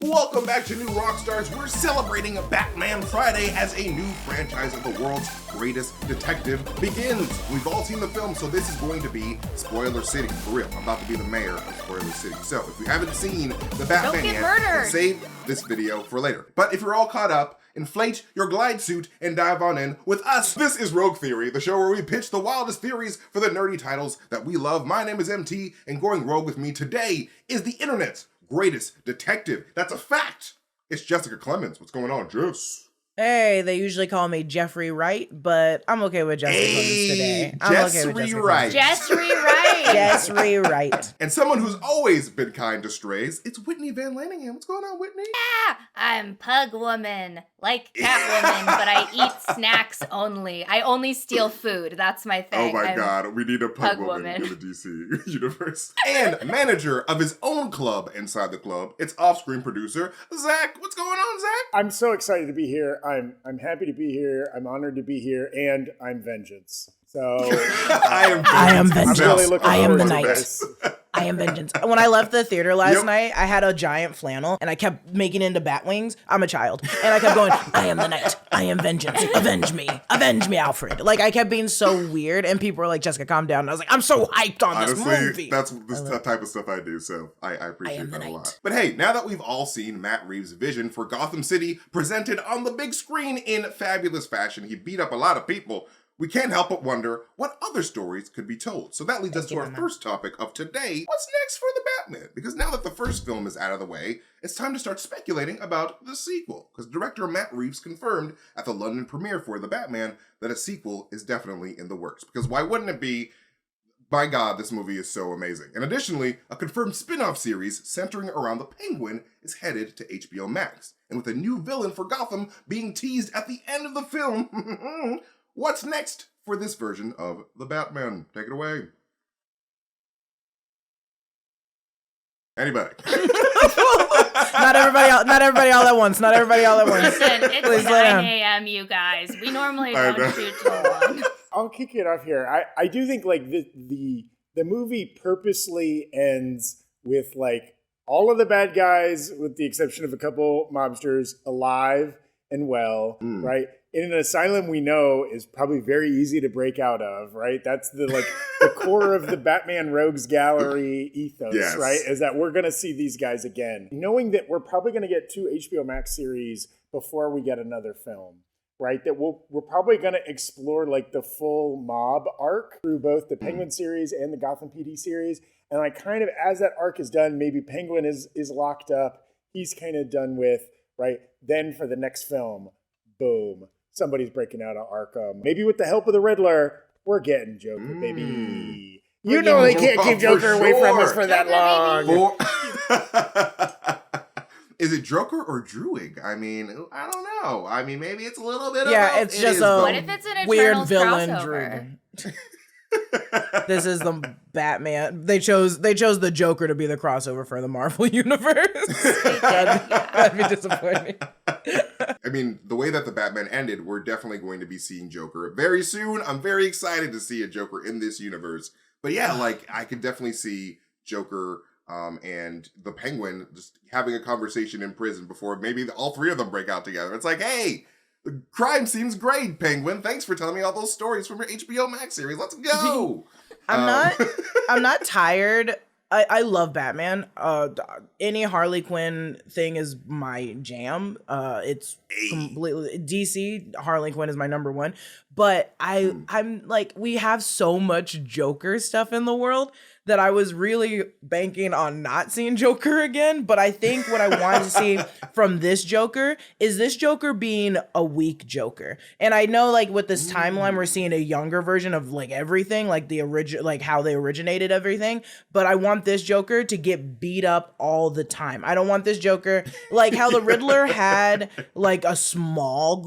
Welcome back to New Rockstars. We're celebrating Batman Friday as a new franchise of the world's greatest detective begins. We've all seen the film, so this is going to be Spoiler City. For real, I'm about to be the mayor of Spoiler City. So if you haven't seen the Batman yet, save this video for later. But if you're all caught up, inflate your glide suit and dive on in with us. This is Rogue Theory, the show where we pitch the wildest theories for the nerdy titles that we love. My name is MT, and going rogue with me today is the internet's greatest detective. That's a fact. It's Jessica Clemons. What's going on, Jess? Hey, they usually call me Jeffrey Wright, but I'm okay with Jessica Clemons today. Jeffrey Wright. Jeffrey Wright. Jeffrey Wright. And someone who's always been kind to strays, it's Whitney Van Laningham. What's going on, Whitney? Yeah, I'm Pug Woman, like Catwoman, but I eat snacks only. I only steal food. That's my thing. Oh my God, we need a Pug woman in the DC universe. And manager of his own club inside the club, it's off-screen producer, Zach. What's going on, Zach? I'm so excited to be here. I'm happy to be here. I'm honored to be here, and I'm vengeance. So I am vengeance. I'm really looking I am the forward to knight. this. I am vengeance. When I left the theater last night, I had a giant flannel and I kept making into bat wings. I'm a child. And I kept going, I am the knight. I am vengeance. Avenge me. Avenge me, Alfred. Like, I kept being so weird and people were like, Jessica, calm down. And I was like, I'm so hyped on this movie. That's the type of stuff I do, so I appreciate that a lot. But hey, now that we've all seen Matt Reeves' vision for Gotham City presented on the big screen in fabulous fashion, he beat up a lot of people. We can't help but wonder what other stories could be told. So that leads us to our first topic of today. What's next for the Batman? Because now that the first film is out of the way, it's time to start speculating about the sequel. Because director Matt Reeves confirmed at the London premiere for The Batman that a sequel is definitely in the works. Because why wouldn't it be? By God, this movie is so amazing. And additionally, a confirmed spin-off series centering around the Penguin is headed to HBO Max. And with a new villain for Gotham being teased at the end of the film, what's next for this version of The Batman? Take it away. Anybody? Not everybody all at once. Not everybody all at once. Listen, it's 9 a.m., you guys. We normally don't shoot too long. I'll kick it off here. I do think like the movie purposely ends with like all of the bad guys, with the exception of a couple mobsters, alive and well, right? In an asylum we know is probably very easy to break out of, right? That's the core of the Batman Rogues Gallery ethos, right? Is that we're going to see these guys again. Knowing that we're probably going to get 2 HBO Max series before we get another film, right? That we're probably going to explore like the full mob arc through both the Penguin series and the Gotham PD series. And like kind of as that arc is done, maybe Penguin is locked up. He's kind of done with, right? Then for the next film, boom. Somebody's breaking out of Arkham. Maybe with the help of the Riddler, we're getting Joker, baby. You know they can't keep Joker away from us for that long. Is it Joker or Druig? I mean, I don't know. I mean, maybe it's a little bit of it's just a what if it's an weird villain crossover? Druig. This is the Batman. They chose the Joker to be the crossover for the Marvel universe. That'd be disappointing. I mean, the way that the Batman ended, we're definitely going to be seeing Joker very soon. I'm very excited to see a Joker in this universe. But yeah, like I could definitely see Joker and the Penguin just having a conversation in prison before maybe all 3 of them break out together. It's like, hey, the crime seems great, Penguin. Thanks for telling me all those stories from your HBO Max series. Let's go. I'm not tired. I love Batman. Any Harley Quinn thing is my jam. It's completely DC. Harley Quinn is my number one. But I'm like, we have so much Joker stuff in the world that I was really banking on not seeing Joker again. But I think what I want to see from this Joker is this Joker being a weak Joker. And I know like with this timeline, we're seeing a younger version of like everything, like the original, like how they originated everything. But I want this Joker to get beat up all the time. I don't want this Joker, like how the Riddler had like a small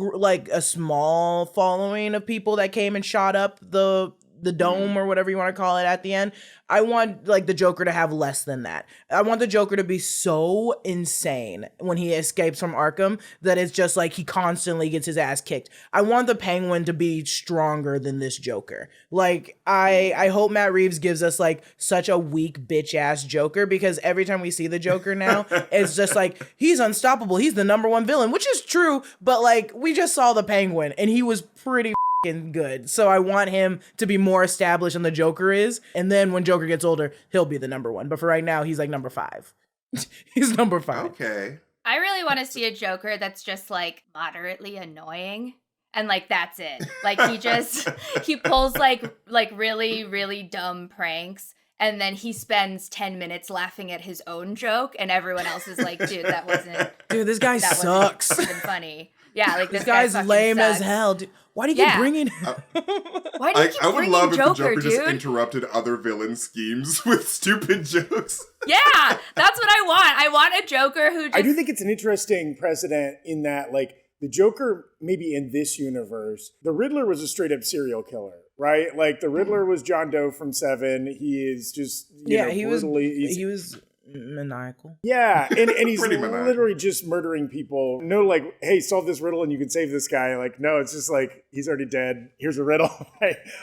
following of people that came and shot up the the dome or whatever you want to call it at the end. I want like the Joker to have less than that. I want the Joker to be so insane when he escapes from Arkham that it's just like he constantly gets his ass kicked. I want the Penguin to be stronger than this Joker. Like I hope Matt Reeves gives us like such a weak bitch ass Joker, because every time we see the Joker now, it's just like he's unstoppable. He's the number one villain, which is true, but like we just saw the Penguin and he was pretty good. So I want him to be more established than the Joker is. And then when Joker gets older, he'll be the number one. But for right now, he's like number 5. He's number 5. Okay. I really want to see a Joker that's just like moderately annoying. And like, that's it. Like he pulls like really, really dumb pranks. And then he spends 10 minutes laughing at his own joke. And everyone else is like, dude, that wasn't. Dude, this guy sucks. Wasn't even funny. Yeah, like this guy's lame sucks. as hell. Dude, why do you keep bringing him? Why do you keep I would bringing love Joker, if the Joker dude? just interrupted other villain schemes with stupid jokes. Yeah, that's what I want. I want a Joker who just... I do think it's an interesting precedent in that, like, the Joker, maybe in this universe, the Riddler was a straight up serial killer, right? Like, the Riddler was John Doe from Seven. He is just, you know, he brutally... was maniacal. Yeah, and he's maniacal. literally just murdering people. No, like, hey, solve this riddle and you can save this guy. Like, no, it's just like, he's already dead. Here's a riddle.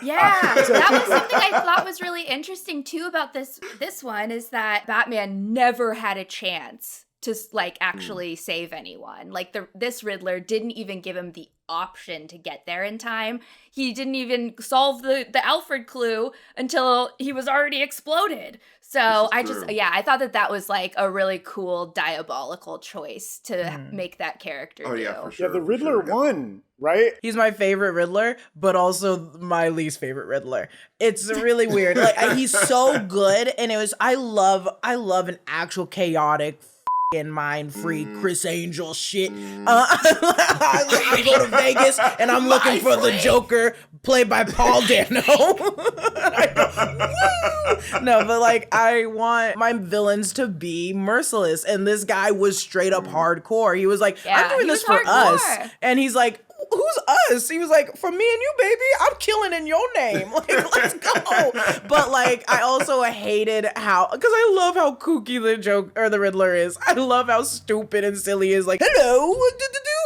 Yeah, that was something I thought was really interesting too about this one, is that Batman never had a chance to like actually save anyone. Like this Riddler didn't even give him the option to get there in time. He didn't even solve the Alfred clue until he was already exploded. So I thought that was like a really cool diabolical choice to make that character do. Yeah, for sure. Yeah, the Riddler won, right? He's my favorite Riddler, but also my least favorite Riddler. It's really weird. Like he's so good, and I love an actual chaotic mind free Chris Angel shit. I go to Vegas and I'm looking for the Joker played by Paul Dano. No, but like I want my villains to be merciless, and this guy was straight up hardcore. He was like, I'm doing this for us, and he's like, who's us? He was like, for me and you, baby, I'm killing in your name. Like, let's go. But like, I also hated because I love how kooky the Riddler is. I love how stupid and silly he is. Like, hello,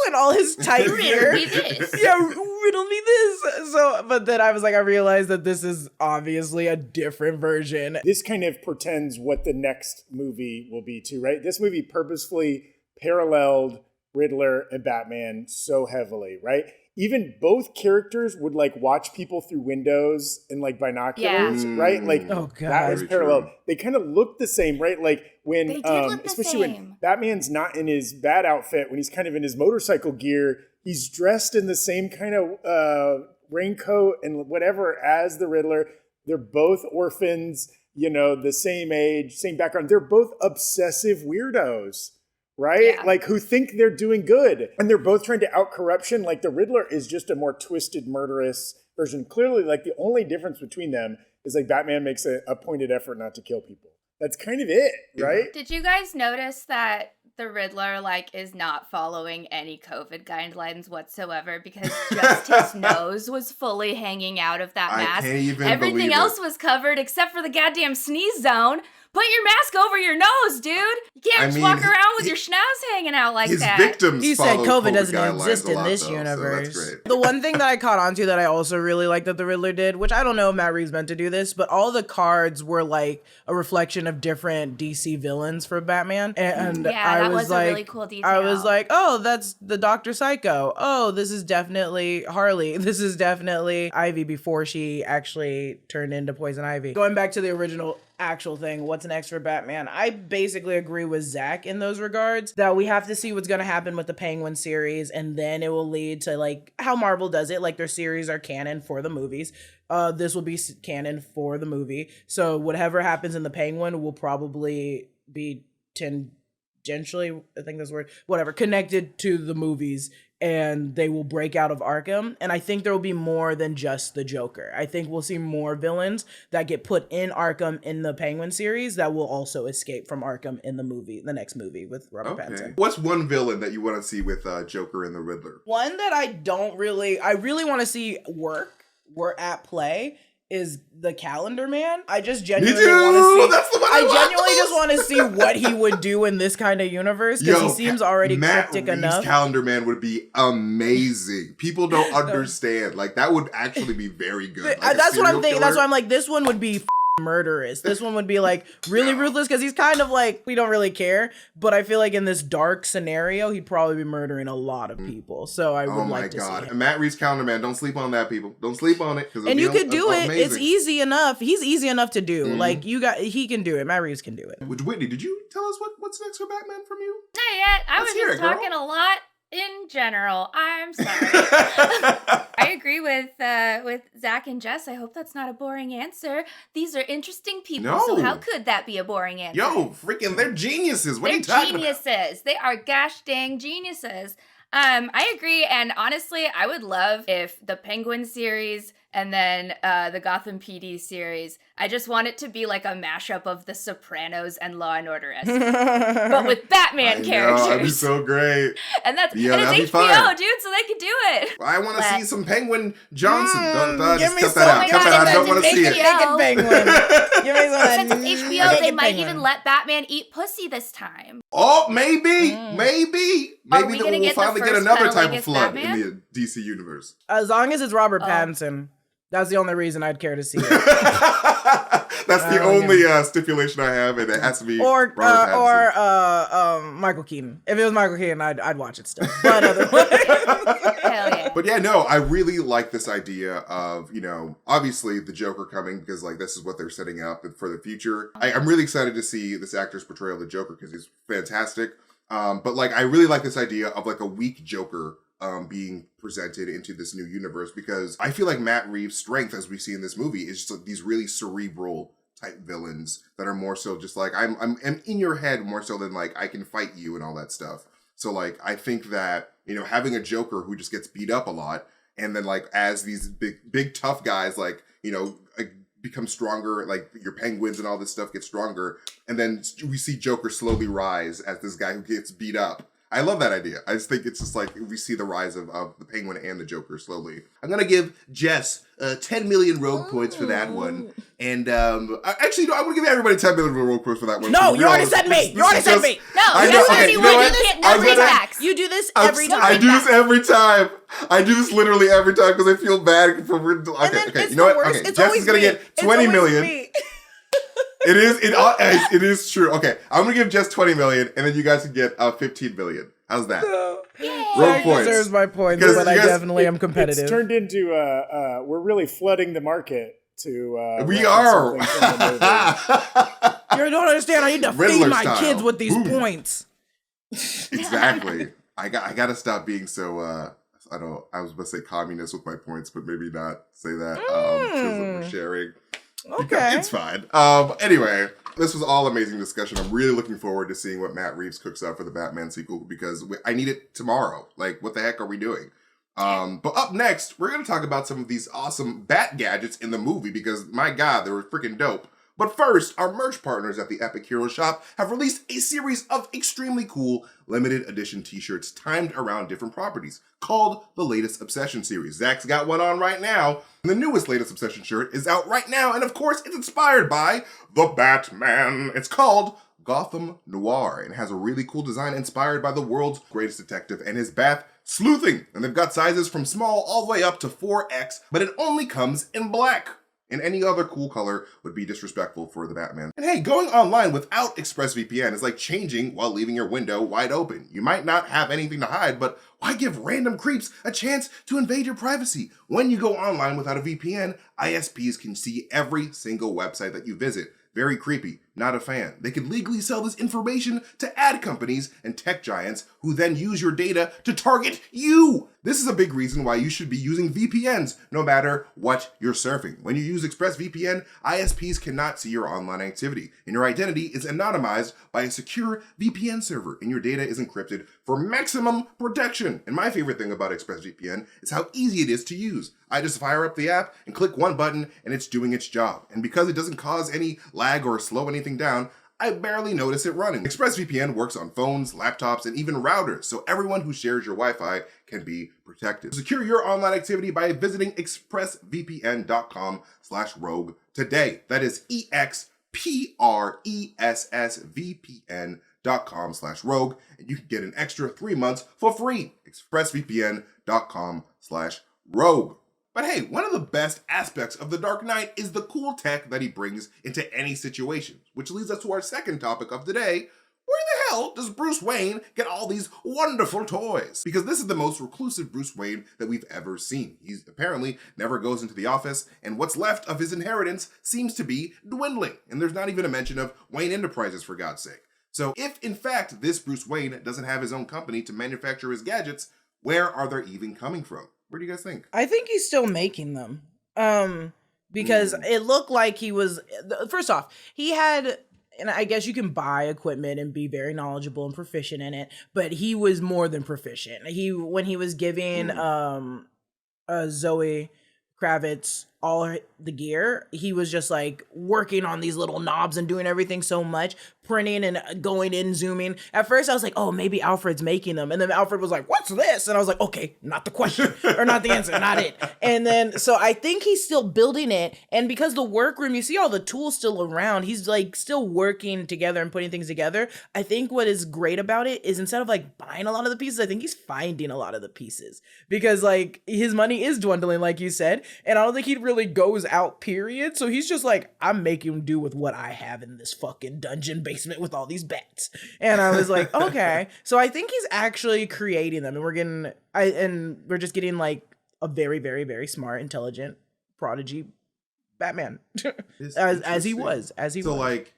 and all his tight gear. Riddle me this. Yeah, riddle me this. So, but then I was like, I realized that this is obviously a different version. This kind of portends what the next movie will be too, right? This movie purposefully paralleled Riddler and Batman so heavily, right? Even both characters would like watch people through windows and like binoculars, right? Like that was parallel. True. They kind of look the same, right? Like when, they did look the especially same. when Batman's not in his bat outfit, when he's kind of in his motorcycle gear, he's dressed in the same kind of raincoat and whatever as the Riddler. They're both orphans, you know, the same age, same background. They're both obsessive weirdos. Right? Yeah. Like who think they're doing good. And they're both trying to out corruption. Like the Riddler is just a more twisted, murderous version. Clearly, like the only difference between them is like Batman makes a pointed effort not to kill people. That's kind of it, right? Did you guys notice that the Riddler like is not following any COVID guidelines whatsoever, because just his nose was fully hanging out of that mask. I can't even Everything else was covered except for the goddamn sneeze zone. Put your mask over your nose, dude. You can't just walk around with your schnoz hanging out like that. He said COVID doesn't exist in this universe. So the one thing that I caught on to that I also really like that the Riddler did, which I don't know if Matt Reeves meant to do this, but all the cards were like a reflection of different DC villains for Batman. And that was like, a really cool detail. I was like, oh, that's the Dr. Psycho. Oh, this is definitely Harley. This is definitely Ivy before she actually turned into Poison Ivy. Going back to the original actual thing, what's next for Batman? I basically agree with Zach in those regards, that we have to see what's going to happen with the Penguin series, and then it will lead to like how Marvel does it, like their series are canon for the movies. This will be canon for the movie, so whatever happens in the Penguin will probably be tangentially, I think that's the word, whatever, connected to the movies, and they will break out of Arkham. And I think there will be more than just the Joker. I think we'll see more villains that get put in Arkham in the Penguin series that will also escape from Arkham in the next movie with Robert Pattinson. What's one villain that you want to see with Joker and the Riddler? One that I really want to see work at play is the Calendar Man. I just genuinely want to see. That's the one I genuinely just want to see what he would do in this kind of universe because he seems already cryptic enough. Calendar Man would be amazing. People don't understand. Like that would actually be very good. Like, that's what I'm thinking. That's why I'm like, this one would be murderous. This one would be like really ruthless because he's kind of like, we don't really care. But I feel like in this dark scenario, he'd probably be murdering a lot of people. So I would like to see him. And Matt Reeves' Calendar Man, don't sleep on that, people. Don't sleep on it. And you could do it. It's easy enough. He's easy enough to do. Like he can do it. Matt Reeves can do it. Whitney, did you tell us what's next for Batman from you? Not yet. I was just talking a lot in general. I'm sorry. I agree with Zach and Jess. I hope that's not a boring answer. These are interesting people, so how could that be a boring answer? Yo, freaking, they're geniuses. What are you talking about? Geniuses. They are gosh dang geniuses. I agree, and honestly, I would love if the Penguin series and then the Gotham PD series, I just want it to be like a mashup of The Sopranos and Law and Order SVU, but with Batman characters. That'd be so great. And it's HBO, dude, so they can do it. I want to see some Penguin Johnson. Give me cut some that out. Cut that out. I don't want to see it. Penguin. Give me some. Since it's HBO, they might even let Batman eat pussy this time. Oh, maybe. Maybe we'll finally get another type of flood Batman? in the DC universe. As long as it's Robert Pattinson. That's the only reason I'd care to see it. That's the only stipulation I have, and it has to be or Michael Keaton. If it was Michael Keaton, I'd watch it still. But otherwise, hell yeah. But yeah, no, I really like this idea of obviously the Joker coming because like this is what they're setting up for the future. I'm really excited to see this actor's portrayal of the Joker because he's fantastic. But like I really like this idea of like a weak Joker being presented into this new universe because I feel like Matt Reeves' strength, as we see in this movie, is just like these really cerebral type villains that are more so just like I'm in your head more so than like I can fight you and all that stuff. So like I think that having a Joker who just gets beat up a lot and then like as these big tough guys like become stronger, like your Penguins and all this stuff get stronger, and then we see Joker slowly rise as this guy who gets beat up. I love that idea. I just think it's just like we see the rise of the Penguin and the Joker slowly. I'm going to give Jess 10 million rogue points for that one. And actually, no, I'm going to give everybody 10 million rogue points for that one. No, you already said me. You already said me. No, you do this every time. I do this every time. I do this literally every time because I feel bad. Okay, you know what? Okay, Jess is going to get 20 million. It is true. Okay, I'm gonna give Jess 20 million, and then you guys can get 15 million. How's that? Rogue points. Deserves my points, but I definitely am competitive. It's turned into we're really flooding the market to. We are. You don't understand. I need to feed my kids with these points. Exactly. I gotta stop being so. I was about to say communist with my points, but maybe not say that because we're sharing. Okay. It's fine. Anyway, this was all amazing discussion. I'm really looking forward to seeing what Matt Reeves cooks up for the Batman sequel because I need it tomorrow. Like, what the heck are we doing? But up next, we're going to talk about some of these awesome Bat gadgets in the movie because, my God, they were freaking dope. But first, our merch partners at the Epic Hero Shop have released a series of extremely cool limited edition t-shirts timed around different properties called the Latest Obsession series. Zach's got one on right now. And the newest Latest Obsession shirt is out right now. And of course, it's inspired by the Batman. It's called Gotham Noir and has a really cool design inspired by the world's greatest detective and his bath sleuthing. And they've got sizes from small all the way up to 4X, but it only comes in black. And any other cool color would be disrespectful for the Batman. And hey, going online without ExpressVPN is like changing while leaving your window wide open. You might not have anything to hide, but why give random creeps a chance to invade your privacy? When you go online without a VPN, ISPs can see every single website that you visit. Very creepy. Not a fan. They could legally sell this information to ad companies and tech giants who then use your data to target you. This is a big reason why you should be using VPNs no matter what you're surfing. When you use ExpressVPN, ISPs cannot see your online activity, and your identity is anonymized by a secure VPN server, and your data is encrypted for maximum protection. And my favorite thing about ExpressVPN is how easy it is to use. I just fire up the app and click one button, and it's doing its job. And because it doesn't cause any lag or slow anything down, I barely notice it running. ExpressVPN works on phones, laptops, and even routers, so everyone who shares your Wi-Fi can be protected. Secure your online activity by visiting expressvpn.com/rogue today. That is expressvpn.com/rogue, and you can get an extra 3 months for free. expressvpn.com/rogue. But hey, one of the best aspects of The Dark Knight is the cool tech that he brings into any situation, which leads us to our second topic of the day. Where the hell does Bruce Wayne get all these wonderful toys? Because this is the most reclusive Bruce Wayne that we've ever seen. He apparently never goes into the office, and what's left of his inheritance seems to be dwindling. And there's not even a mention of Wayne Enterprises, for God's sake. So if, in fact, this Bruce Wayne doesn't have his own company to manufacture his gadgets, where are they even coming from? What do you guys think? I think he's still making them. Because it looked like he was, first off, he had, and I guess you can buy equipment and be very knowledgeable and proficient in it, but he was more than proficient. When he was giving Zoe Kravitz all the gear, he was just like working on these little knobs and doing everything so much, printing and going in, zooming. At first I was like, oh, maybe Alfred's making them. And then Alfred was like, what's this? And I was like, okay, not the question or not the answer, not it. And then, so I think he's still building it. And because the workroom, you see all the tools still around, he's like still working together and putting things together. I think what is great about it is instead of like buying a lot of the pieces, I think he's finding a lot of the pieces because like his money is dwindling, like you said. And I don't think he really goes out, period. So he's just like, I'm making do with what I have in this fucking dungeon basement with all these bats. And I was like, okay. So I think he's actually creating them, and we're just getting like a very, very, very smart, intelligent, prodigy Batman as he was. So like,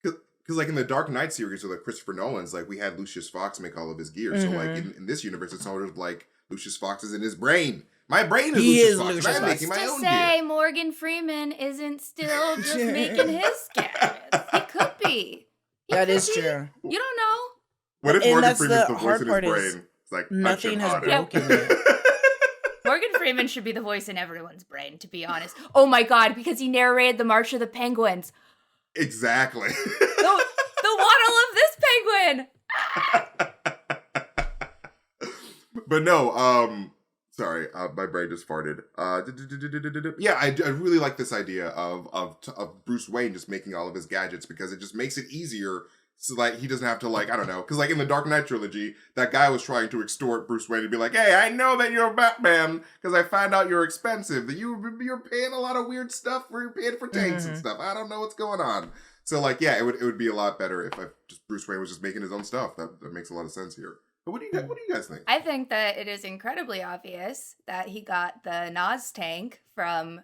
because like in the Dark Knight series or like Christopher Nolan's, like we had Lucius Fox make all of his gear. So like in this universe, it's sort of like Lucius Fox is in his brain. My brain is Lucius Fox. I'm making my own gear. Morgan Freeman isn't still just making his gadgets. He could be. That is true. You don't know. What if Morgan Freeman's the voice in his brain? It's like, nothing has broken yet. Morgan Freeman should be the voice in everyone's brain, to be honest. Oh my God, because he narrated the March of the Penguins. Exactly. The waddle of this penguin. But no, sorry, my brain just farted. Yeah, I really like this idea of Bruce Wayne just making all of his gadgets because it just makes it easier. So like he doesn't have to like, I don't know, because like in the Dark Knight trilogy, that guy was trying to extort Bruce Wayne to be like, hey, I know that you're Batman because I found out you're expensive, that you're paying a lot of weird stuff, you're paying for tanks and stuff. I don't know what's going on. So like, yeah, it would be a lot better if just Bruce Wayne was just making his own stuff. That makes a lot of sense here. But what do you guys think? I think that it is incredibly obvious that he got the Nas tank from,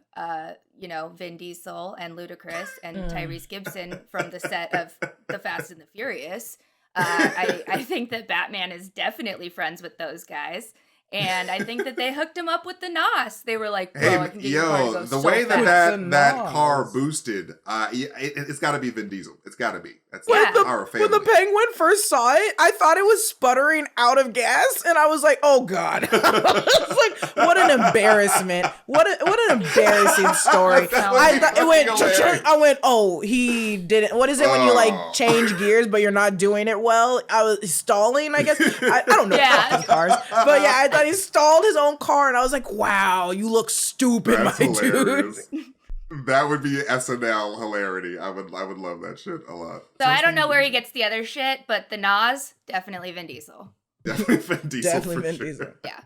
Vin Diesel and Ludacris and Tyrese Gibson from the set of The Fast and the Furious. I think that Batman is definitely friends with those guys. And I think that they hooked him up with the NOS. They were like, bro, I can get your car to go the so way fast. that car boosted, it's got to be Vin Diesel. It's got to be. That's our family. When the Penguin first saw it, I thought it was sputtering out of gas, and I was like, oh God. It's like, what an embarrassment. What an embarrassing story. I thought it went, I went, oh, he didn't. What is it when you like change gears, but you're not doing it well? I was stalling, I guess. I don't know cars. But yeah, I thought he stalled his own car, and I was like, wow, you look stupid, That's my hilarious. dude. That would be SNL hilarity. I would love that shit a lot. So I don't know where he gets the other shit, but the Nas, definitely Vin Diesel. Definitely Vin Diesel. Definitely for Vin sure. Diesel. Yeah.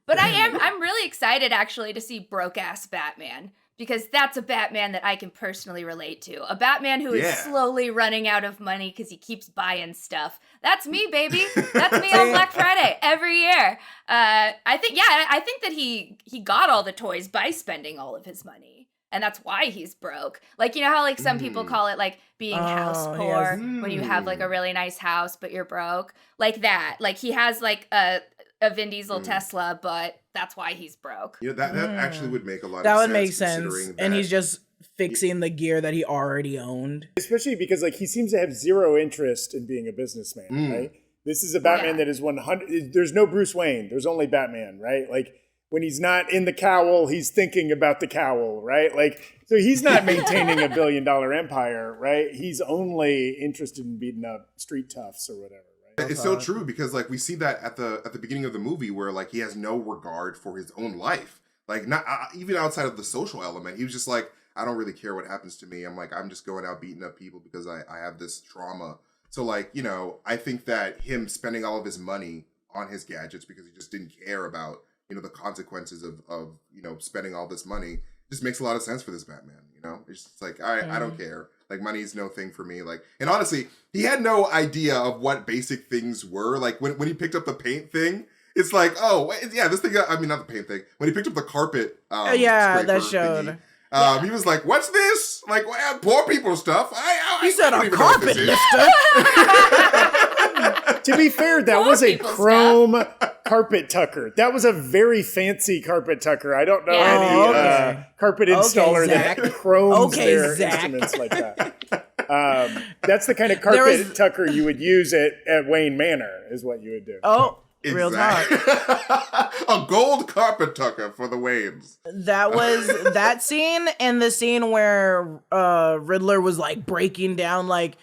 But I'm really excited actually to see broke ass Batman, because that's a Batman that I can personally relate to. A Batman who is slowly running out of money because he keeps buying stuff. That's me, baby. That's me on Black Friday every year. I think that he got all the toys by spending all of his money. And that's why he's broke. Like, you know how like some people call it like being house poor when you have like a really nice house, but you're broke? Like that. Like he has like a Vin Diesel Tesla, but that's why he's broke. You know, that actually would make a lot of sense. That would make sense. And he's just fixing the gear that he already owned. Especially because like he seems to have zero interest in being a businessman, right? This is a Batman that is 100. There's no Bruce Wayne. There's only Batman, right? Like when he's not in the cowl, he's thinking about the cowl, right? Like, so he's not maintaining $1 billion empire, right? He's only interested in beating up street toughs or whatever. It's so true because like we see that at the beginning of the movie where like he has no regard for his own life, like not even outside of the social element. He was just like, I don't really care what happens to me. I'm just going out beating up people because I have this trauma. So like, you know, I think that him spending all of his money on his gadgets because he just didn't care about, you know, the consequences of you know, spending all this money just makes a lot of sense for this Batman. You know, it's just like I don't care. Like, money's no thing for me. Like, and honestly, he had no idea of what basic things were. Like, when he picked up the paint thing, it's like, oh, yeah, this thing, I mean, not the paint thing. When he picked up the carpet that showed. Thingy, he was like, what's this? Like, well, poor people stuff. He said a carpet lifter. To be fair, that was a chrome carpet tucker. That was a very fancy carpet tucker. I don't know any carpet installer that chromes their instruments like that. That's the kind of carpet tucker you would use at Wayne Manor, is what you would do. Oh, real talk. A gold carpet tucker for the Waynes. That was that scene and the scene where Riddler was like breaking down like,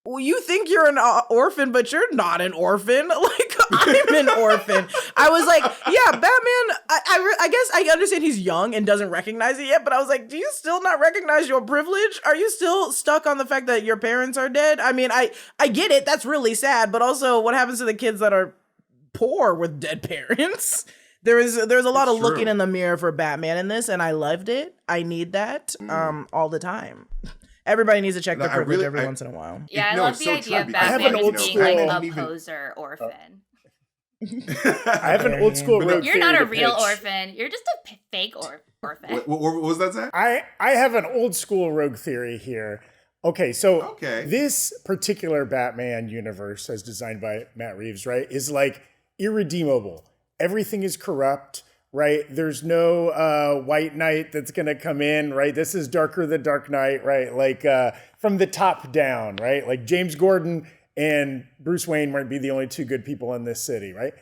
well, you think you're an orphan, but you're not an orphan. Like, I'm an orphan. I was like, yeah, Batman, I guess I understand he's young and doesn't recognize it yet, but I was like, do you still not recognize your privilege? Are you still stuck on the fact that your parents are dead? I mean, I get it. That's really sad. But also, what happens to the kids that are poor with dead parents? There's a lot of looking in the mirror for Batman in this, and I loved it. I need that all the time. Everybody needs to check their privilege every once in a while. Yeah, I love the idea of Batman just being like a poser orphan. I have an old school rogue You're not a real orphan. You're just a fake orphan. What was that, Zach? I have an old school rogue theory here. Okay, so this particular Batman universe, as designed by Matt Reeves, right, is like irredeemable. Everything is corrupt. Right, there's no White Knight that's gonna come in, right? This is Darker the Dark Knight, right? Like from the top down, right? Like James Gordon and Bruce Wayne might be the only two good people in this city, right?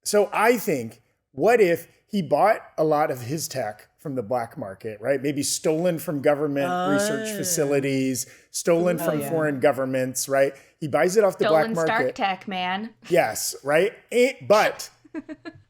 So I think, what if he bought a lot of his tech from the black market, right? Maybe stolen from government research facilities, stolen from foreign governments, right? He buys it off the black market. Stolen Stark tech, man. Yes, right? But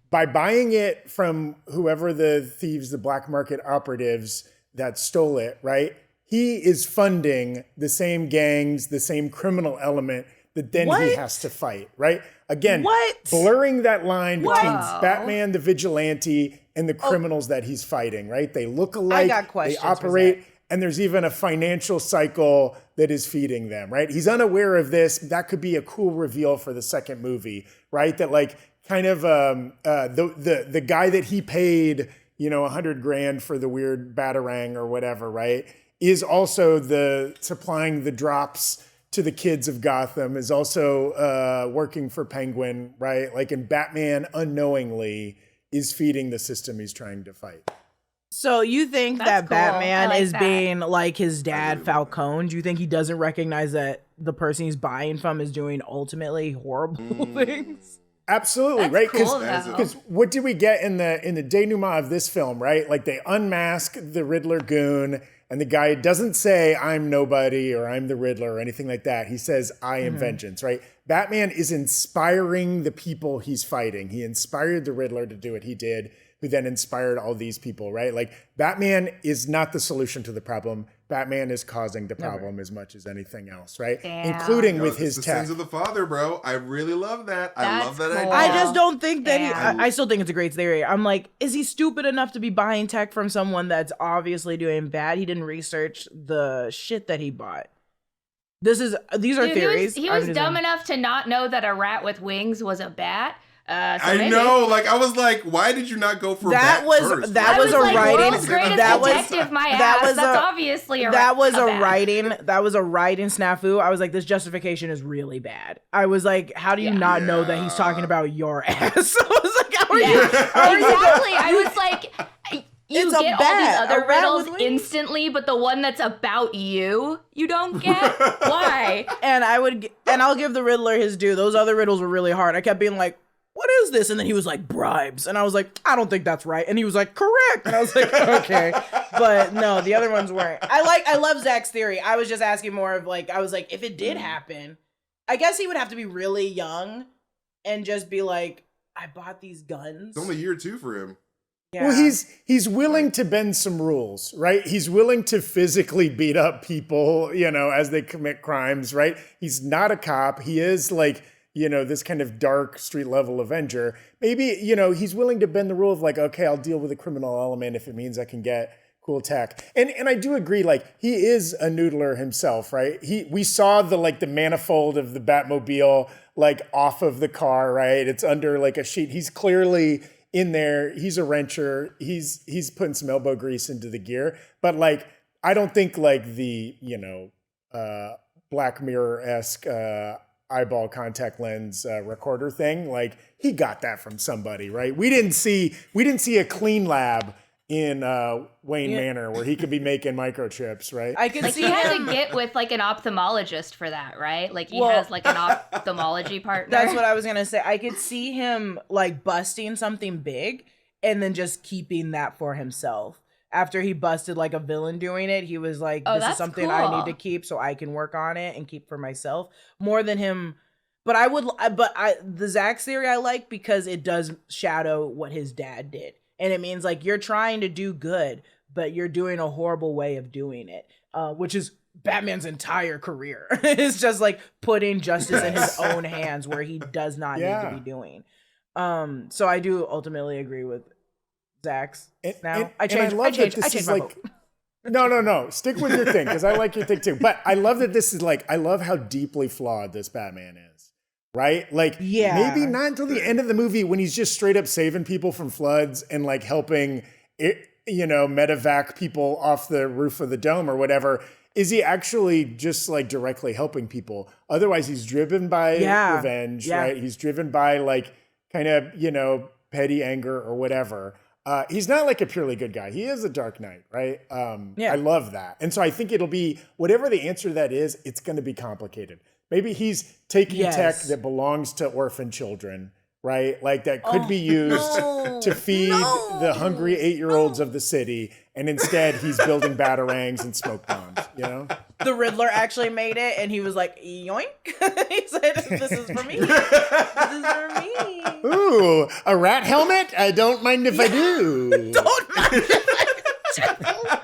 by buying it from whoever the thieves, the black market operatives that stole it, right? He is funding the same gangs, the same criminal element that then he has to fight, right? Again, blurring that line between Batman, the vigilante, and the criminals that he's fighting, right? They look alike, they operate, and there's even a financial cycle that is feeding them, right? He's unaware of this. That could be a cool reveal for the second movie, right? That like, kind of the guy that he paid, you know, $100,000 for the weird Batarang or whatever, right, is also the supplying the drops to the kids of Gotham, is also working for Penguin, right? Like, and Batman unknowingly is feeding the system he's trying to fight. So you think that Batman is being like his dad, Falcone? Do you think he doesn't recognize that the person he's buying from is doing ultimately horrible things? Absolutely, right? Because what did we get in the denouement of this film, right? Like, they unmask the Riddler goon, and the guy doesn't say, I'm nobody, or I'm the Riddler, or anything like that. He says, I am vengeance, right? Batman is inspiring the people he's fighting. He inspired the Riddler to do what he did, who then inspired all these people, right? Like, Batman is not the solution to the problem. Batman is causing the problem as much as anything else, right? Damn. Including with his the tech. sins of the father, bro. I really love that. I love that idea. I just don't think that I still think it's a great theory. I'm like, is he stupid enough to be buying tech from someone that's obviously doing bad? He didn't research the shit that he bought. These are theories. He was dumb enough to not know that a rat with wings was a bat. I know, like, I was like, why did you not go for that? First? That was a like, writing. World's greatest detective, my ass. That's obviously a That was a writing. That was a writing snafu. I was like, this justification is really bad. I was like, how do you not know that he's talking about your ass? I was like, how are you? Exactly. I was like, you get all these other riddles instantly, but the one that's about you don't get. Why? And I'll give the Riddler his due. Those other riddles were really hard. I kept being like, what is this? And then he was like, bribes. And I was like, I don't think that's right. And he was like, correct. And I was like, okay. But no, the other ones weren't. I love Zach's theory. I was just asking more of like, I was like, if it did happen, I guess he would have to be really young and just be like, I bought these guns. It's only year 2 for him. Yeah. Well, he's willing to bend some rules, right? He's willing to physically beat up people, you know, as they commit crimes, right? He's not a cop. He is like, you know, this kind of dark street level Avenger. Maybe, you know, he's willing to bend the rule of like, okay, I'll deal with a criminal element if it means I can get cool tech. And I do agree, like, he is a noodler himself, right? We saw the manifold of the Batmobile like off of the car, right? It's under like a sheet. He's clearly in there. He's a wrencher. He's putting some elbow grease into the gear. But like, I don't think like the, you know, Black Mirror-esque eyeball contact lens recorder thing, like he got that from somebody, right? We didn't see a clean lab in Wayne Manor where he could be making microchips, right? I could Like, see he had him. to get with like an ophthalmologist for that, right? Like, he has like an ophthalmology partner. That's what I was gonna say. I could see him like busting something big and then just keeping that for himself. After he busted like a villain doing it, he was like, this is that's something I cool. need to keep so I can work on it and keep for myself more than him. But the Zach's theory I like because it does shadow what his dad did. And it means like you're trying to do good, but you're doing a horrible way of doing it, which is Batman's entire career. It's just like putting justice in his own hands where he does not need to be doing. So I do ultimately agree with Zach's. I changed my vote. No. Stick with your thing because I like your thing too. But I love that this is like, I love how deeply flawed this Batman is. Right? Like, maybe not until the end of the movie when he's just straight up saving people from floods and like helping, you know, medevac people off the roof of the dome or whatever. Is he actually just like directly helping people? Otherwise, he's driven by revenge, right? He's driven by like kind of, you know, petty anger or whatever. He's not like a purely good guy. He is a Dark Knight, right? I love that. And so I think it'll be, whatever the answer to that is, it's going to be complicated. Maybe he's taking tech that belongs to orphan children, right? Like that could be used to feed the hungry 8-year-olds of the city. And instead he's building batarangs and smoke bombs, you know? The Riddler actually made it and he was like, yoink. He said, this is for me. This is for me. Ooh, a rat helmet? I don't mind if I do. Don't mind if I do.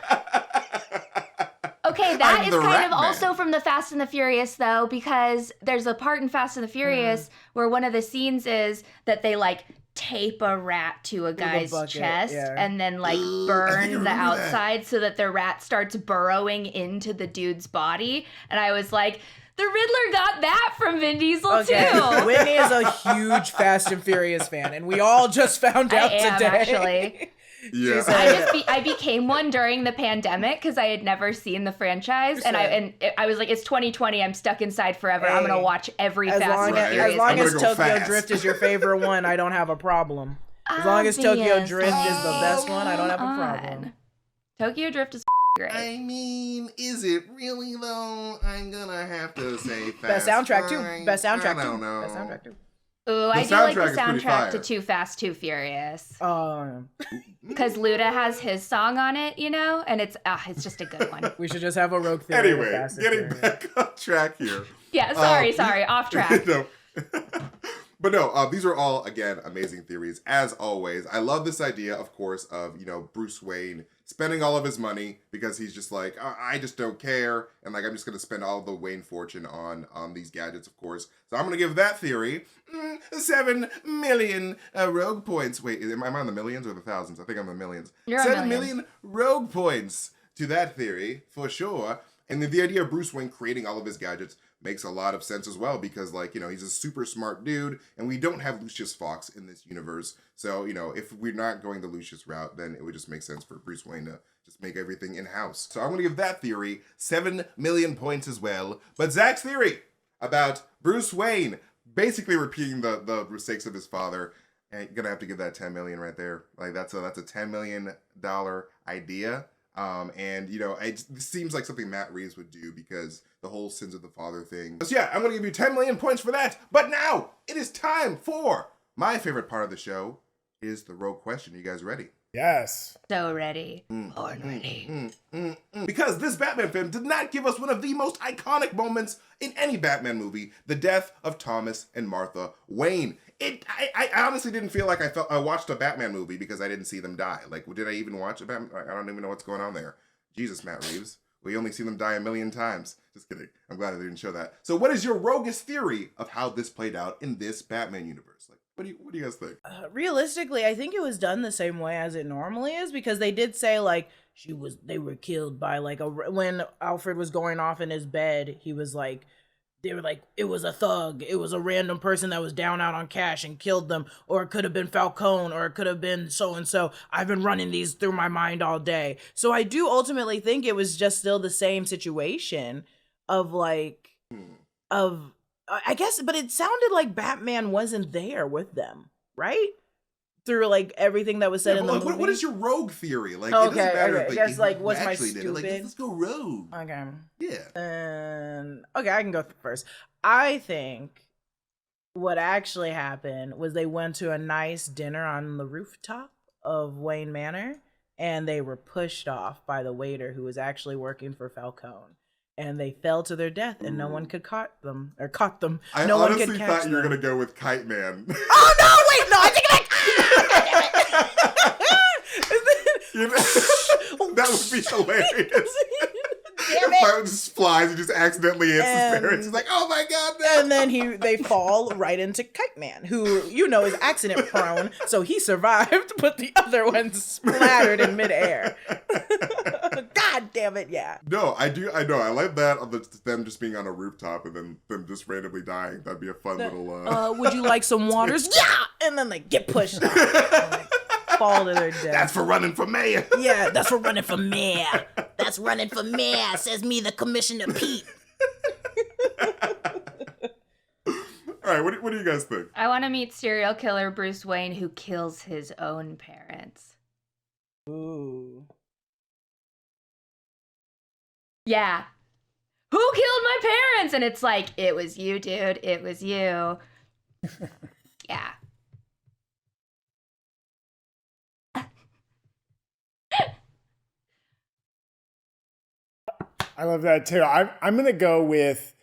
Okay, that is kind of also from the Fast and the Furious, though, because there's a part in Fast and the Furious where one of the scenes is that they like tape a rat to a guy's chest and then like burn the outside so that the rat starts burrowing into the dude's body. And I was like, the Riddler got that from Vin Diesel too. Whitney is a huge Fast and Furious fan, and we all just found out today. Actually. Yeah. I became one during the pandemic because I had never seen the franchise, and I was like, it's 2020, I'm stuck inside forever. I'm gonna watch every Fast and Furious. As long as Tokyo fast. Drift is your favorite one, I don't have a problem. As long as Tokyo Drift is the best one, I don't have a problem. Tokyo Drift is great. I mean, is it really though? I'm gonna have to say Best soundtrack too. Best soundtrack I too. don't know. Best soundtrack too. Ooh, I do like the soundtrack to Too Fast, Too Furious. Because Luda has his song on it, you know, and it's just a good one. We should just have a rogue theory. Anyway, getting back on track here. Yeah, sorry, off track. No. But no, these are all, again, amazing theories, as always. I love this idea, of course, of, you know, Bruce Wayne spending all of his money because he's just like, I just don't care. And, like, I'm just going to spend all the Wayne fortune on these gadgets, of course. So I'm going to give that theory 7 million rogue points. Wait, am I on the millions or the thousands? I think I'm in the millions. You're 7 million rogue points to that theory, for sure. And the idea of Bruce Wayne creating all of his gadgets makes a lot of sense as well because, like, you know, he's a super smart dude and we don't have Lucius Fox in this universe. So, you know, if we're not going the Lucius route, then it would just make sense for Bruce Wayne to just make everything in-house. So I'm going to give that theory 7 million points as well. But Zach's theory about Bruce Wayne basically repeating the mistakes of his father, and you're going to have to give that 10 million right there. Like, that's a $10 million idea. And, you know, it seems like something Matt Reeves would do because the whole sins of the father thing. So yeah, I'm going to give you 10 million points for that. But now it is time for my favorite part of the show is the rogue question. You guys ready? Yes. So ready. Born ready. Because this Batman film did not give us one of the most iconic moments in any Batman movie, the death of Thomas and Martha Wayne. I honestly didn't feel like I watched a Batman movie because I didn't see them die. Like, did I even watch a Batman? I don't even know what's going on there. Jesus, Matt Reeves. We only see them die a million times. Just kidding. I'm glad they didn't show that. So what is your roguish theory of how this played out in this Batman universe? Like, what do you guys think? Realistically, I think it was done the same way as it normally is, because they did say like they were killed by like when Alfred was going off in his bed, he was like, they were like, it was a thug, it was a random person that was down out on cash and killed them, or it could have been Falcone, or it could have been so and so. I've been running these through my mind all day. So I do ultimately think it was just still the same situation of like I guess, but it sounded like Batman wasn't there with them, right? Through like everything that was said in the movie. What is your rogue theory? Like, okay, it doesn't matter. Okay. I guess like what's my stupid? Like, let's go rogue. Okay. Yeah. Okay, I can go first. I think what actually happened was they went to a nice dinner on the rooftop of Wayne Manor, and they were pushed off by the waiter who was actually working for Falcone. And they fell to their death, and no one could caught them. I no honestly one could catch thought you were them. gonna go with Kite Man. Oh no! Wait, no! I think that would be hilarious. Damn The it! pilot just flies and just accidentally hits his parents. He's like, "Oh my god!" No. And then they fall right into Kite Man, who is accident prone, so he survived, but the other one splattered in midair. God damn it! Yeah. No, I do. I know. I like that of them just being on a rooftop and then them just randomly dying. That'd be a fun little. Would you like some waters? Yeah. And then they get pushed off. And, like, fall to their death. That's for running for mayor. Yeah, that's for running for mayor. That's running for mayor, says me, the Commissioner Pete. All right, what do you guys think? I want to meet serial killer Bruce Wayne who kills his own parents. Ooh. Yeah. Who killed my parents? And it's like, it was you, dude. It was you. Yeah. I love that too. I'm gonna go with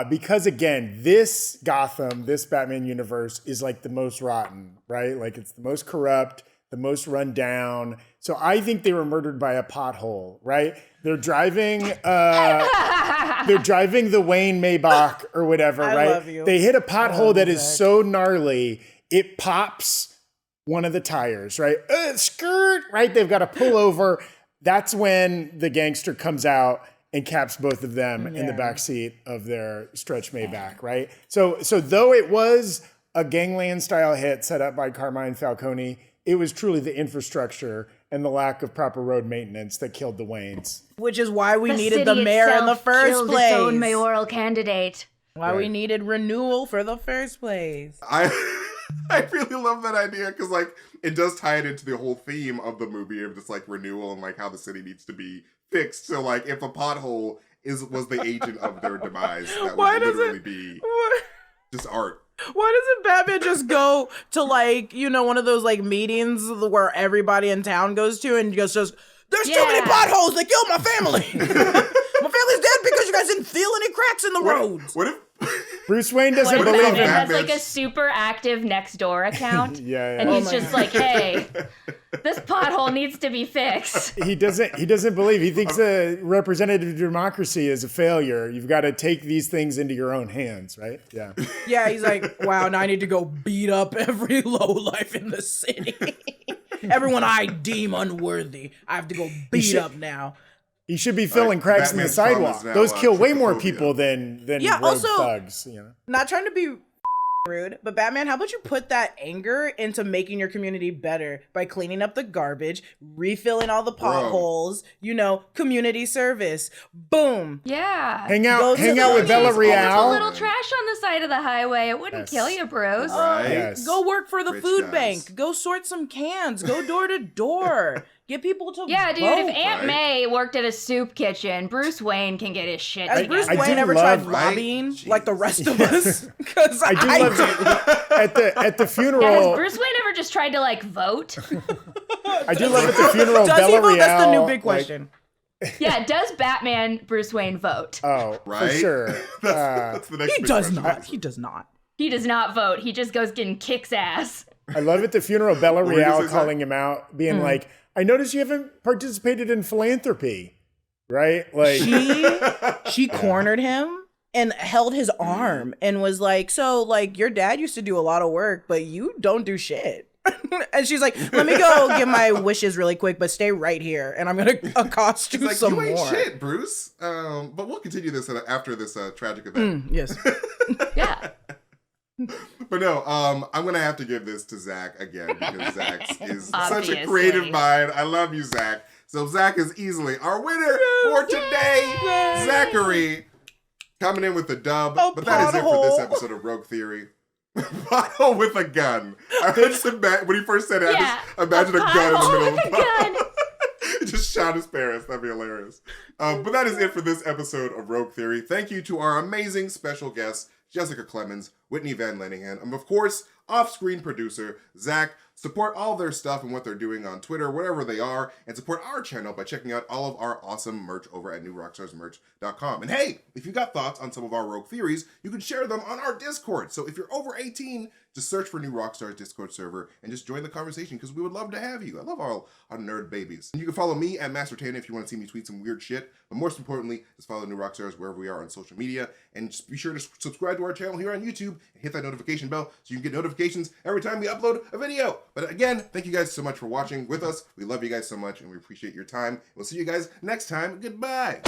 because again, this Gotham, this Batman universe is like the most rotten, right? Like it's the most corrupt, the most run down. So I think they were murdered by a pothole, right? They're driving the Wayne Maybach or whatever, right? Love you. They hit a pothole that is so gnarly, it pops one of the tires, right? Skirt, right? They've got to pull over. That's when the gangster comes out and caps both of them in the backseat of their stretch Maybach, right? So though it was a gangland style hit set up by Carmine Falcone, it was truly the infrastructure and the lack of proper road maintenance that killed the Waynes. Which is why we The needed the city mayor in the itself first killed place. its own mayoral candidate. Why we needed renewal for the first place. I really love that idea because like it does tie it into the whole theme of the movie of just like renewal and like how the city needs to be fixed. So like if a pothole was the agent of their demise, that would literally be just art. Why doesn't Batman just go to like, one of those like meetings where everybody in town goes to and goes just, there's too many potholes, they killed my family. My family's dead because you guys didn't feel any cracks in the roads. What if Bruce Wayne doesn't What if believe Batman it. has like a super active Nextdoor account? Yeah. And he's my just like, hey, this pothole needs to be fixed. He doesn't believe. He thinks a representative democracy is a failure. You've got to take these things into your own hands, right? Yeah. Yeah, he's like, wow, now I need to go beat up every lowlife in the city. Everyone I deem unworthy, I have to go beat up now. He should be filling cracks in the sidewalk. Those kill way more people than rogue also, thugs. Not trying to be rude, but Batman, how about you put that anger into making your community better by cleaning up the garbage, refilling all the potholes, community service. Boom. Yeah. Hang out with Bella A Real. little trash on the side of the highway. It wouldn't kill you, bros. Right. Yes. Go work for the Rich food guys. bank. Go sort some cans. Go door to door. Get people to Yeah, dude, vote. if Aunt May worked at a soup kitchen, Bruce Wayne can get his shit Has together. Bruce Wayne ever tried lobbying like the rest of us? Because I do love at the funeral. Yeah, has Bruce Wayne ever just tried to like vote? I do love at the funeral. Does he vote? That's the new big like, question. Yeah, does Batman Bruce Wayne vote? Oh, right? for sure. That's the next He big does question. not. He does not. He does not vote. He just goes getting kicks ass. I love at the funeral Bella were you gonna Real say, calling him out, being like, I noticed you haven't participated in philanthropy, right? Like She cornered him and held his arm and was like, so like your dad used to do a lot of work, but you don't do shit. And she's like, let me go get my wishes really quick, but stay right here and I'm gonna accost you Like, some you ain't more. shit, Bruce. But we'll continue this after this tragic event. Yes. Yeah. But no, I'm gonna have to give this to Zach again because Zach is such a Obviously. creative mind. I love you, Zach. So Zach is easily our winner for today. Yay. Zachary coming in with the dub. A But that is it for this pothole. episode of Rogue Theory. Bottle with a gun. I just when he first said it, I just imagined a gun in the middle of the bottle. He just shot his parents. That'd be hilarious. But that is it for this episode of Rogue Theory. Thank you to our amazing special guests, Jessica Clemons, Whitney Van Laningham, and of course, off-screen producer, Zach. Support all their stuff and what they're doing on Twitter, wherever they are, and support our channel by checking out all of our awesome merch over at newrockstarsmerch.com. And hey, if you got thoughts on some of our Rogue Theories, you can share them on our Discord. So if you're over 18, just search for New Rockstars Discord server and just join the conversation because we would love to have you. I love all our nerd babies. And you can follow me at MasterTainment if you want to see me tweet some weird shit. But most importantly, just follow New Rockstars wherever we are on social media. And just be sure to subscribe to our channel here on YouTube and hit that notification bell so you can get notifications every time we upload a video. But again, thank you guys so much for watching with us. We love you guys so much and we appreciate your time. We'll see you guys next time. Goodbye.